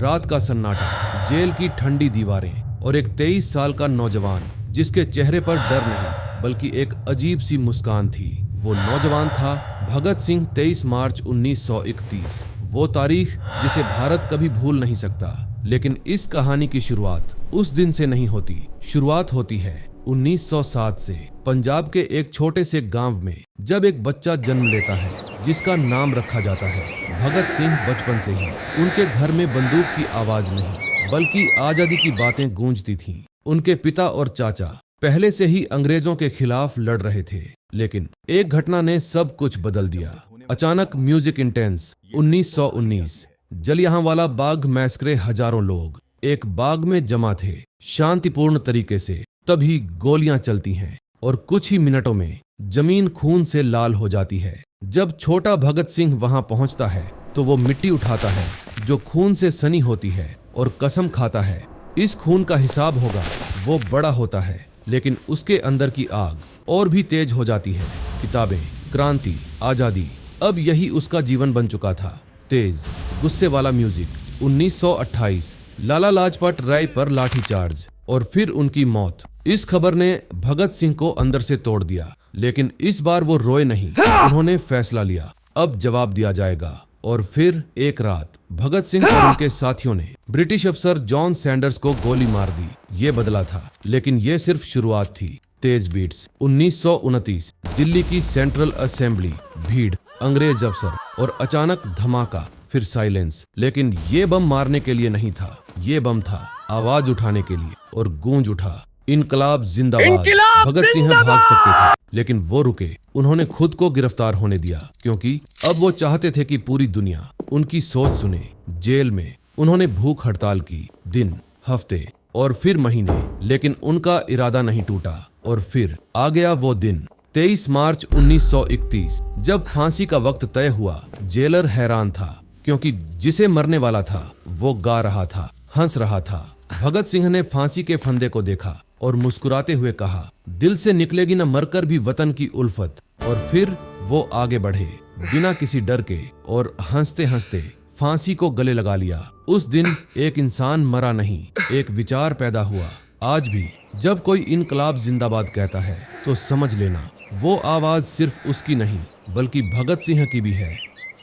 रात का सन्नाटा, जेल की ठंडी दीवारें और एक 23 साल का नौजवान जिसके चेहरे पर डर नहीं बल्कि एक अजीब सी मुस्कान थी। वो नौजवान था भगत सिंह। 23 मार्च 1931, वो तारीख जिसे भारत कभी भूल नहीं सकता। लेकिन इस कहानी की शुरुआत उस दिन से नहीं होती। शुरुआत होती है 1907 से, पंजाब के एक छोटे से गांव में, जब एक बच्चा जन्म लेता है जिसका नाम रखा जाता है भगत सिंह। बचपन से ही उनके घर में बंदूक की आवाज नहीं बल्कि आजादी की बातें गूंजती थीं। उनके पिता और चाचा पहले से ही अंग्रेजों के खिलाफ लड़ रहे थे, लेकिन एक घटना ने सब कुछ बदल दिया। अचानक म्यूजिक इंटेंस 1919, जलियांवाला बाग मैस्करे। हजारों लोग एक बाग में जमा थे शांतिपूर्ण तरीके से। तभी गोलियां चलती हैं और कुछ ही मिनटों में जमीन खून से लाल हो जाती है। जब छोटा भगत सिंह वहां पहुंचता है तो वो मिट्टी उठाता है जो खून से सनी होती है और कसम खाता है इस खून का हिसाब होगा। वो बड़ा होता है लेकिन उसके अंदर की आग और भी तेज हो जाती है। किताबें, क्रांति, आजादी, अब यही उसका जीवन बन चुका था। तेज गुस्से वाला म्यूजिक। 1928, लाला लाजपत राय पर लाठीचार्ज और फिर उनकी मौत। इस खबर ने भगत सिंह को अंदर से तोड़ दिया, लेकिन इस बार वो रोए नहीं। उन्होंने फैसला लिया, अब जवाब दिया जाएगा। और फिर एक रात भगत सिंह और उनके साथियों ने ब्रिटिश अफसर जॉन सैंडर्स को गोली मार दी। ये बदला था, लेकिन ये सिर्फ शुरुआत थी। तेज बीट्स। 1929, दिल्ली की सेंट्रल असेंबली, भीड़, अंग्रेज अफसर और अचानक धमाका, फिर साइलेंस। लेकिन ये बम मारने के लिए नहीं था, ये बम था आवाज उठाने के लिए। और गूंज उठा, इनकलाब जिंदाबाद। भगत सिंह भाग सकते थे लेकिन वो रुके। उन्होंने खुद को गिरफ्तार होने दिया क्योंकि अब वो चाहते थे कि पूरी दुनिया उनकी सोच सुने। जेल में उन्होंने भूख हड़ताल की, दिन, हफ्ते और फिर महीने, लेकिन उनका इरादा नहीं टूटा। और फिर आ गया वो दिन, 23 मार्च 1931, जब फांसी का वक्त तय हुआ। जेलर हैरान था क्योंकि जिसे मरने वाला था वो गा रहा था, हंस रहा था। भगत सिंह ने फांसी के फंदे को देखा और मुस्कुराते हुए कहा, दिल से निकलेगी न मरकर भी वतन की उल्फत। और फिर वो आगे बढ़े बिना किसी डर के और हंसते हंसते फांसी को गले लगा लिया। उस दिन एक इंसान मरा नहीं, एक विचार पैदा हुआ। आज भी जब कोई इनकलाब जिंदाबाद कहता है तो समझ लेना वो आवाज सिर्फ उसकी नहीं बल्कि भगत सिंह की भी है।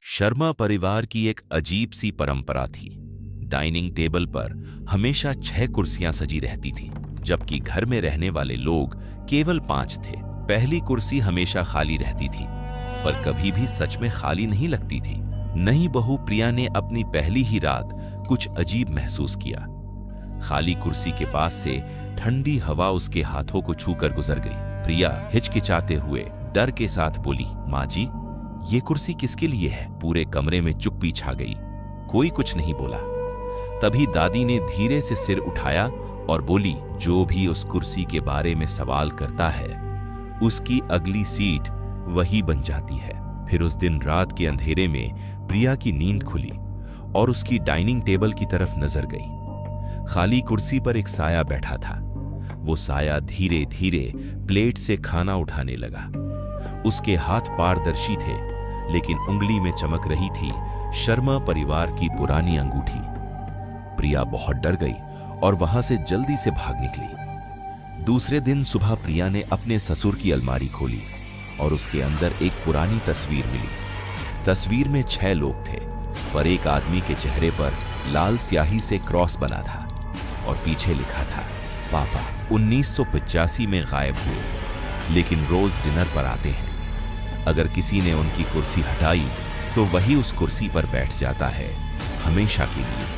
शर्मा परिवार की एक अजीब सी परंपरा थी। डाइनिंग टेबल पर हमेशा 6 कुर्सियां सजी रहती थीं, जबकि घर में रहने वाले लोग केवल 5 थे। पहली कुर्सी हमेशा खाली रहती थी, पर कभी भी सच में खाली नहीं लगती थी। नई बहू प्रिया ने अपनी पहली ही रात कुछ अजीब महसूस किया। खाली कुर्सी के पास से ठंडी हवा उसके हाथों को छूकर गुजर गई। प्रिया हिचकिचाते हुए डर के साथ बोली, माँ जी, ये कुर्सी किसके लिए है? पूरे कमरे में चुप्पी छा गई, कोई कुछ नहीं बोला। तभी दादी ने धीरे से सिर उठाया और बोली, जो भी उस कुर्सी के बारे में सवाल करता है उसकी अगली सीट वही बन जाती है। फिर उस दिन रात के अंधेरे में प्रिया की नींद खुली और उसकी डाइनिंग टेबल की तरफ नजर गई। खाली कुर्सी पर एक साया बैठा था। वो साया धीरे धीरे प्लेट से खाना उठाने लगा। उसके हाथ पारदर्शी थे, लेकिन उंगली में चमक रही थी शर्मा परिवार की पुरानी अंगूठी। प्रिया बहुत डर गई और वहां से जल्दी से भाग निकली। दूसरे दिन सुबह प्रिया ने अपने ससुर की अलमारी खोली और उसके अंदर एक पुरानी तस्वीर मिली। तस्वीर में 6 लोग थे, पर एक आदमी के चेहरे पर लाल स्याही से क्रॉस बना था और पीछे लिखा था, पापा 1985 में गायब हुए, लेकिन रोज डिनर पर आते हैं। अगर किसी ने उनकी कुर्सी हटाई तो वही उस कुर्सी पर बैठ जाता है, हमेशा के लिए।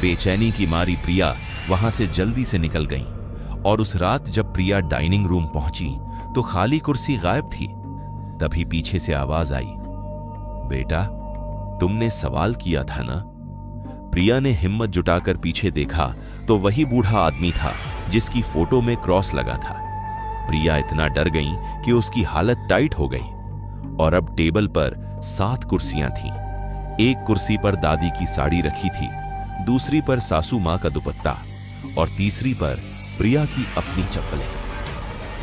बेचैनी की मारी प्रिया वहां से जल्दी से निकल गई और उस रात जब प्रिया डाइनिंग रूम पहुंची तो खाली कुर्सी गायब थी। तभी पीछे से आवाज आई, बेटा, तुमने सवाल किया था ना? प्रिया ने हिम्मत जुटाकर पीछे देखा तो वही बूढ़ा आदमी था जिसकी फोटो में क्रॉस लगा था। प्रिया इतना डर गई कि उसकी हालत टाइट हो गई। और अब टेबल पर 7 कुर्सियां थीं। एक कुर्सी पर दादी की साड़ी रखी थी, दूसरी पर सासू मां का दुपट्टा और तीसरी पर प्रिया की अपनी चप्पलें।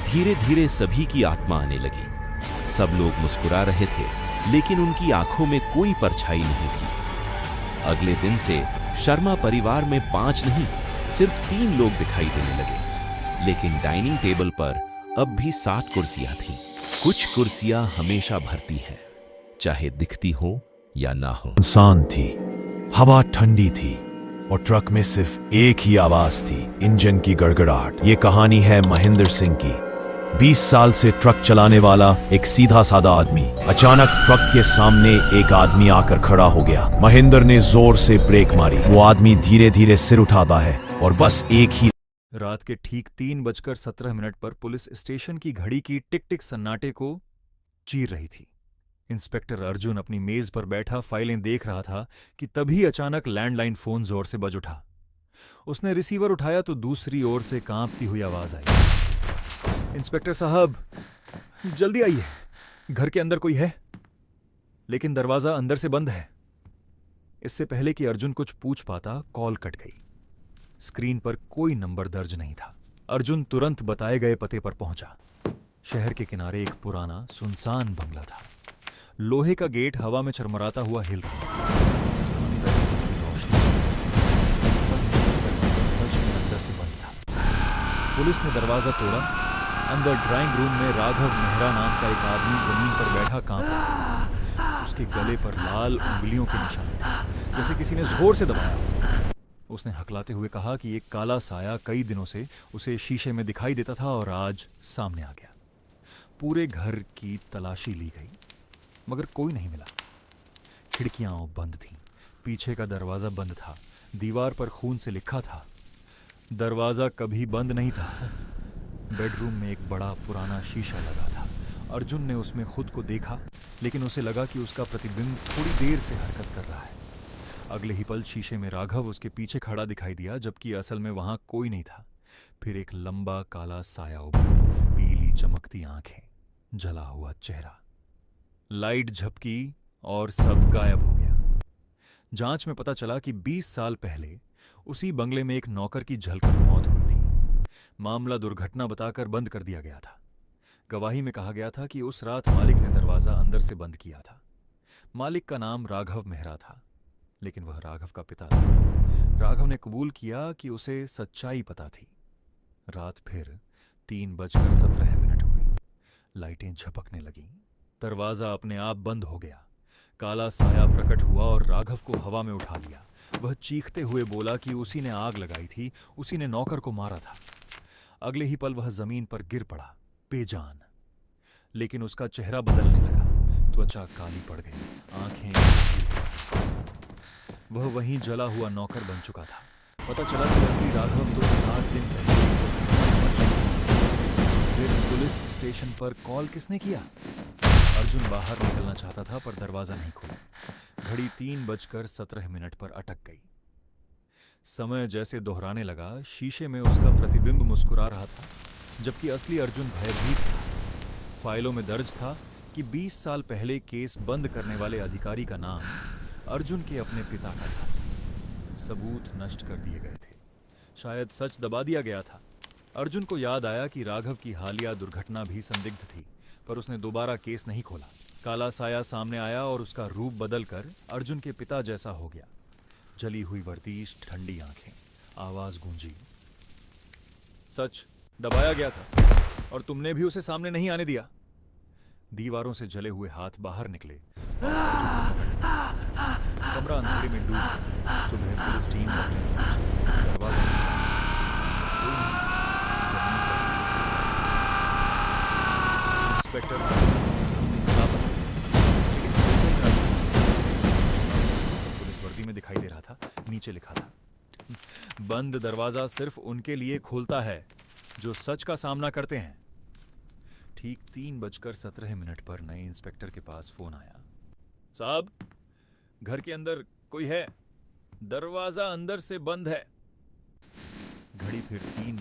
धीरे धीरे सभी की आत्मा आने लगी। सब लोग मुस्कुरा रहे थे, लेकिन उनकी आंखों में कोई परछाई नहीं थी। अगले दिन से शर्मा परिवार में 5 नहीं, सिर्फ 3 लोग दिखाई देने लगे। लेकिन डाइनिंग टेबल पर अब भी 7 कुर्सियां थीं। कुछ कुर्सियां हमेशा भरती हैं, चाहे दिखती हो या ना हो। इंसान थी, हवा ठंडी थी और ट्रक में सिर्फ एक ही आवाज थी, इंजन की गड़गड़ाहट। ये कहानी है महेंद्र सिंह की। 20 साल से ट्रक चलाने वाला एक सीधा साधा आदमी। अचानक ट्रक के सामने एक आदमी आकर खड़ा हो गया। महेंद्र ने जोर से ब्रेक मारी। वो आदमी धीरे धीरे सिर उठाता है और बस एक ही रात के ठीक 3:17 पर पुलिस स्टेशन की घड़ी की टिक टिक सन्नाटे को चीर रही थी। इंस्पेक्टर अर्जुन अपनी मेज पर बैठा फाइलें देख रहा था कि तभी अचानक लैंडलाइन फोन जोर से बज उठा। उसने रिसीवर उठाया तो दूसरी ओर से कांपती हुई आवाज आई, इंस्पेक्टर साहब जल्दी आइए, घर के अंदर कोई है। लेकिन दरवाजा अंदर से बंद है। इससे पहले कि अर्जुन कुछ पूछ पाता, कॉल कट गई। स्क्रीन पर कोई नंबर दर्ज नहीं था। अर्जुन तुरंत बताए गए पते पर पहुंचा। शहर के किनारे एक पुराना सुनसान बंगला था। लोहे का गेट हवा में चरमराता हुआ हिल रहा था। सच में अंदर से बंद था। पुलिस ने दरवाजा तोड़ा। अंदर ड्राइंग रूम में राघव मेहरा नाम का एक आदमी जमीन पर बैठा कांप रहा था। उसके गले पर लाल उंगलियों के निशान थे, जैसे किसी ने जोर से दबाया। उसने हकलाते हुए कहा कि एक काला साया कई दिनों से उसे शीशे में दिखाई देता था और आज सामने आ गया। पूरे घर की तलाशी ली गई, मगर कोई नहीं मिला। खिड़कियां बंद थीं, पीछे का दरवाजा बंद था, दीवार पर खून से लिखा था। दरवाजा कभी बंद नहीं था। बेडरूम में एक बड़ा पुराना शीशा लगा था। अर्जुन ने उसमें खुद को देखा, लेकिन उसे लगा कि उसका प्रतिबिंब थोड़ी देर से हरकत कर रहा है। अगले ही पल शीशे में राघव उसके पीछे खड़ा दिखाई दिया, जबकि असल में वहां कोई नहीं था। फिर एक लंबा काला साया उभरा, पीली चमकती आंखें, जला हुआ चेहरा। लाइट झपकी और सब गायब हो गया। जांच में पता चला कि 20 साल पहले उसी बंगले में एक नौकर की जलकर मौत हुई थी। मामला दुर्घटना बताकर बंद कर दिया गया था। गवाही में कहा गया था कि उस रात मालिक ने दरवाजा अंदर से बंद किया था। मालिक का नाम राघव मेहरा था, लेकिन वह राघव का पिता था। राघव ने कबूल किया कि उसे सच्चाई पता थी। रात फिर 3:17 हुई। लाइटें झपकने लगीं। दरवाजा अपने आप बंद हो गया। काला साया प्रकट हुआ और राघव को हवा में उठा लिया। वह चीखते हुए बोला कि उसी ने आग लगाई थी, उसी ने नौकर को मारा था। अगले ही पल वह जमीन पर गिर पड़ा, बेजान। लेकिन उसका चेहरा बदलने लगा। त्वचा काली पड़ गई, आंखें। वह वहीं जला हुआ नौकर बन चुका था। पता चला कि असली राघव तो 7 दिन पहले मर चुका था। फिर पुलिस स्टेशन पर कॉल किसने किया? अर्जुन बाहर निकलना चाहता था, पर दरवाजा नहीं खुला। घड़ी 3:17 पर अटक गई। समय जैसे दोहराने लगा। शीशे में उसका प्रतिबिंब मुस्कुरा रहा था, जबकि असली अर्जुन भयभीत था। फाइलों में दर्ज था कि 20 साल पहले केस बंद करने वाले अधिकारी का नाम अर्जुन के अपने पिता का था। सबूत नष्ट कर दिए गए थे। शायद सच दबा दिया गया था। अर्जुन को याद आया कि राघव की हालिया दुर्घटना भी संदिग्ध थी, पर उसने दोबारा केस नहीं खोला। काला साया सामने आया और उसका रूप बदलकर अर्जुन के पिता जैसा हो गया। जली हुई वर्दी, ठंडी आंखें, आवाज गूंजी, सच दबाया गया था और तुमने भी उसे सामने नहीं आने दिया। दीवारों से जले हुए हाथ बाहर निकले। कमरा अंधेरे में डूब गया। सुबह पुलिस टीम दरवाजा इंस्पेक्टर पुलिस वर्दी में दिखाई दे रहा था। नीचे लिखा था, बंद दरवाजा सिर्फ उनके लिए खुलता है जो सच का सामना करते हैं। ठीक 3:17 पर नए इंस्पेक्टर के पास फोन आया। साहब, घर के अंदर कोई है? दरवाजा अंदर से बंद है। घड़ी फिर 3